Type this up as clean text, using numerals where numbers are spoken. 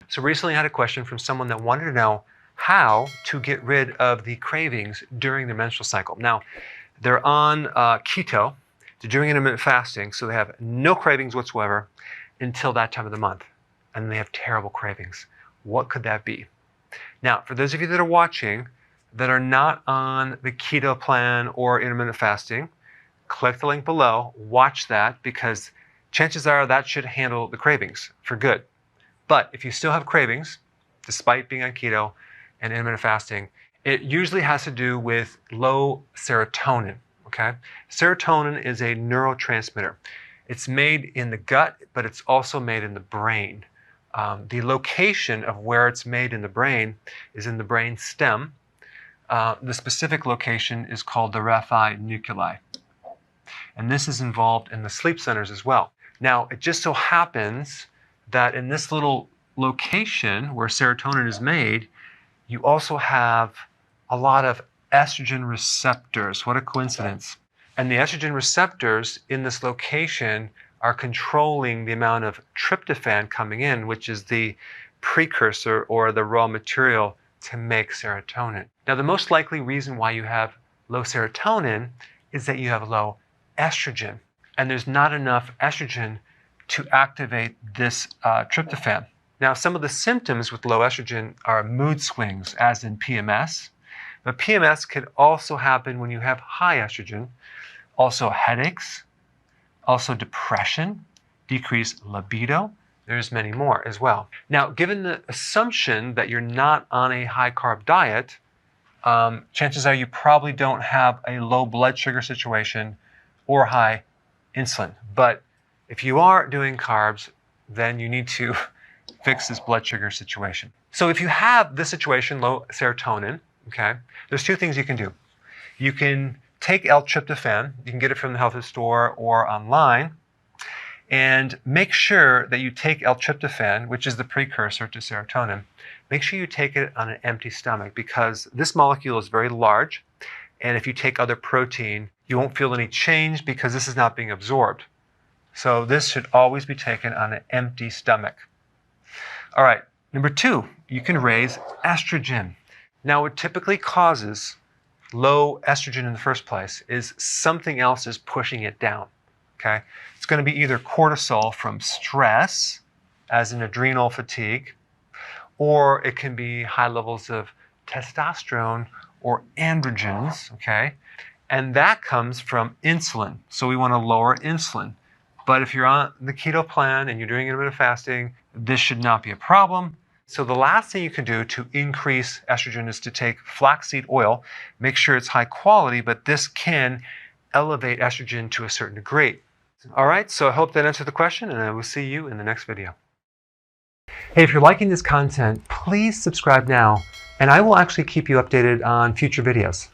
So recently I had a question from someone that wanted to know how to get rid of the cravings during their menstrual cycle. Now, they're on keto, they're doing intermittent fasting, so they have no cravings whatsoever until that time of the month. And they have terrible cravings. What could that be? Now, for those of you that are watching that are not on the keto plan or intermittent fasting, click the link below, watch that, because chances are that should handle the cravings for good. But if you still have cravings, despite being on keto and intermittent fasting, it usually has to do with low serotonin, okay? Serotonin is a neurotransmitter. It's made in the gut, but it's also made in the brain. The location of where it's made in the brain is in the brain stem. The specific location is called the raphe nuclei. And this is involved in the sleep centers as well. Now, it just so happens that in this little location where serotonin is made, you also have a lot of estrogen receptors. What a coincidence. And the estrogen receptors in this location are controlling the amount of tryptophan coming in, which is the precursor or the raw material to make serotonin. Now, the most likely reason why you have low serotonin is that you have low estrogen, and there's not enough estrogen to activate this tryptophan. Now, some of the symptoms with low estrogen are mood swings, as in PMS. But PMS can also happen when you have high estrogen. Also headaches, also depression, decreased libido. There's many more as well. Now, given the assumption that you're not on a high-carb diet, chances are you probably don't have a low blood sugar situation or high insulin. But if you are doing carbs, then you need to fix this blood sugar situation. So if you have this situation, low serotonin, okay, there's two things you can do. You can take L-tryptophan, you can get it from the health food store or online, and make sure that you take L-tryptophan, which is the precursor to serotonin. Make sure you take it on an empty stomach, because this molecule is very large, and if you take other protein, you won't feel any change because this is not being absorbed. So this should always be taken on an empty stomach. All right, number two, you can raise estrogen. Now, what typically causes low estrogen in the first place is something else is pushing it down, okay? It's going to be either cortisol from stress, as in adrenal fatigue, or it can be high levels of testosterone or androgens, okay? And that comes from insulin. So we want to lower insulin. But if you're on the keto plan and you're doing intermittent fasting, this should not be a problem. So the last thing you can do to increase estrogen is to take flaxseed oil. Make sure it's high quality, but this can elevate estrogen to a certain degree. All right, so I hope that answered the question, and I will see you in the next video. Hey, if you're liking this content, please subscribe now, and I will actually keep you updated on future videos.